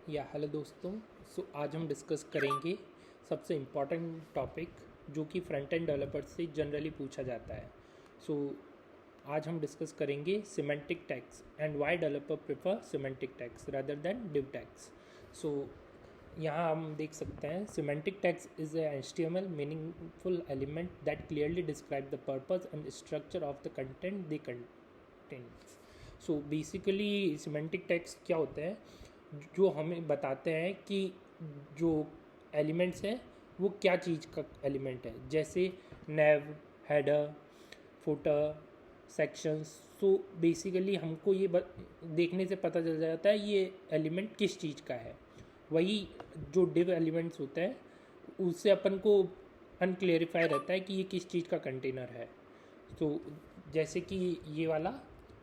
या हेलो दोस्तों। आज हम डिस्कस करेंगे सबसे इम्पॉर्टेंट टॉपिक जो कि फ्रंट एंड डेवलपर से जनरली पूछा जाता है। सो आज हम डिस्कस करेंगे semantic tags and why developer prefer semantic tags rather than div tags. So यहाँ हम देख सकते हैं semantic tags is a HTML meaningful element that clearly describe the purpose and structure of the content they contains. So basically semantic tags क्या होते हैं जो हमें बताते हैं कि जो एलिमेंट्स हैं वो क्या चीज़ का एलिमेंट है, जैसे nav, header, footer, sections. So basically हमको ये देखने से पता चल जाता है ये एलिमेंट किस चीज़ का है। वही जो डिव एलिमेंट्स होते हैं उससे अपन को अनक्लेरिफाई रहता है कि ये किस चीज़ का कंटेनर है। तो जैसे कि ये वाला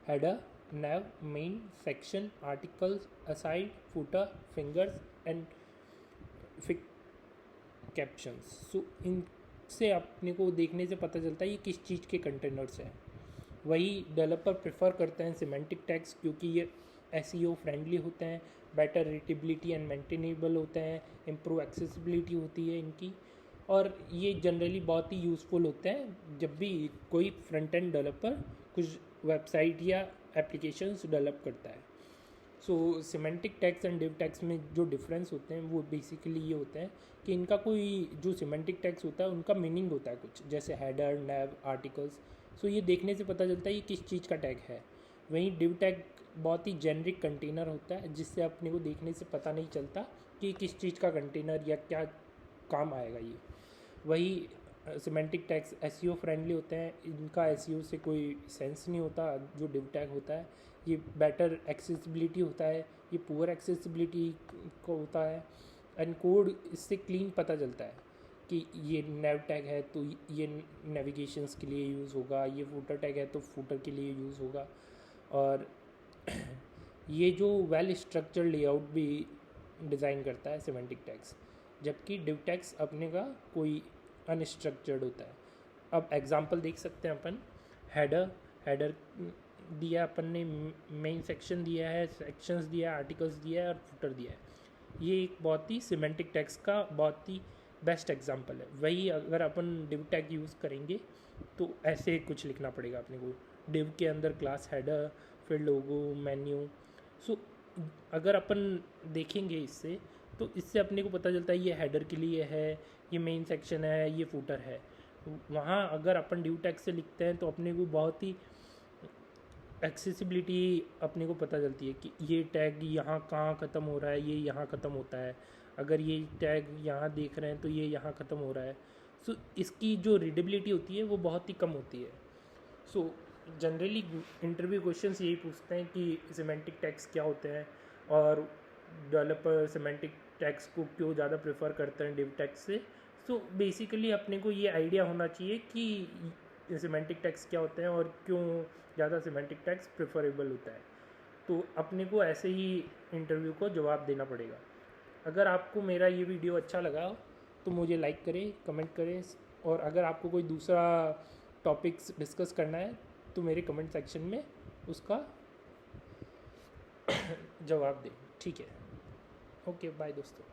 header, nav, main, section, articles, aside, footer, fingers and captions. So इनसे अपने को देखने से पता चलता है ये किस चीज़ के कंटेनर्स हैं। वही डेवलपर प्रेफर करते हैं सिमेंटिक टैग्स क्योंकि ये SEO फ्रेंडली होते हैं, बेटर रीडेबिलिटी एंड मेंटेनेबल होते हैं, इम्प्रूव एक्सेसिबिलिटी होती है इनकी, और ये जनरली बहुत ही यूज़फुल होते हैं जब भी कोई फ्रंट एंड डेवलपर कुछ वेबसाइट या एप्लीकेशंस डेवलप करता है। So semantic tags and div tags में जो डिफरेंस होते हैं वो बेसिकली ये होते हैं कि इनका कोई जो सिमेंटिक टैग्स होता है उनका मीनिंग होता है कुछ, जैसे हेडर, नैव, आर्टिकल्स। सो ये देखने से पता चलता है ये किस चीज़ का टैग है। वहीं डिव टैग बहुत ही जेनरिक कंटेनर होता है जिससे अपने को देखने से पता नहीं चलता कि किस चीज़ का कंटेनर या क्या काम आएगा ये। वही सिमेंटिक टैग्स SEO फ्रेंडली होते हैं, इनका SEO से कोई सेंस नहीं होता। जो डिव टैग होता है ये बेटर एक्सेसिबिलिटी होता है, ये पुअर एक्सेसिबिलिटी को होता है, एंड कोड इससे क्लीन पता चलता है कि ये नेव टैग है तो ये नेविगेशंस के लिए यूज़ होगा, ये फूटर टैग है तो फूटर के लिए यूज़ होगा। और ये जो वेल स्ट्रक्चर्ड लेआउट भी डिज़ाइन करता है सिमेंटिक टैग्स, जबकि डिव टैग्स अपने का कोई अनस्ट्रक्चर्ड होता है। अब एग्जांपल देख सकते हैं अपन। हेडर दिया अपन ने, मेन सेक्शन दिया है, सेक्शंस दिया है, आर्टिकल्स दिया है और फुटर दिया है। ये एक बहुत ही सिमेंटिक टैग्स का बहुत ही बेस्ट एग्जांपल है। वही अगर अपन डिव टैग यूज़ करेंगे तो ऐसे कुछ लिखना पड़ेगा अपने को। डिव के अंदर क्लास हेडर, फिर लोगो, मेन्यू। सो अगर अपन देखेंगे इससे तो इससे अपने को पता चलता है ये हेडर के लिए है, ये मेन सेक्शन है, ये फूटर है। वहाँ अगर अपन डिव टैग से लिखते हैं तो अपने को बहुत ही एक्सेसिबिलिटी अपने को पता चलती है कि ये टैग यहाँ कहाँ ख़त्म हो रहा है, ये यहाँ ख़त्म होता है। अगर ये टैग यहाँ देख रहे हैं तो ये यहाँ ख़त्म हो रहा है। सो इसकी जो रीडेबिलिटी होती है वो बहुत ही कम होती है। सो जनरली इंटरव्यू क्वेश्चंस यही पूछते हैं कि सिमेंटिक टैग्स क्या होते हैं और डेवलपर सिमेंटिक टैग्स को क्यों ज़्यादा प्रेफर करते हैं डिव टैग्स से। सो बेसिकली अपने को ये आइडिया होना चाहिए कि सिमेंटिक टैग्स क्या होते हैं और क्यों ज़्यादा सिमेंटिक टैग्स प्रेफरेबल होता है। तो अपने को ऐसे ही इंटरव्यू को जवाब देना पड़ेगा। अगर आपको मेरा ये वीडियो अच्छा लगा तो मुझे लाइक करें, कमेंट करें, और अगर आपको कोई दूसरा टॉपिक्स डिस्कस करना है तो मेरे कमेंट सेक्शन में उसका जवाब दें। ठीक है, ओके, बाय दोस्तों।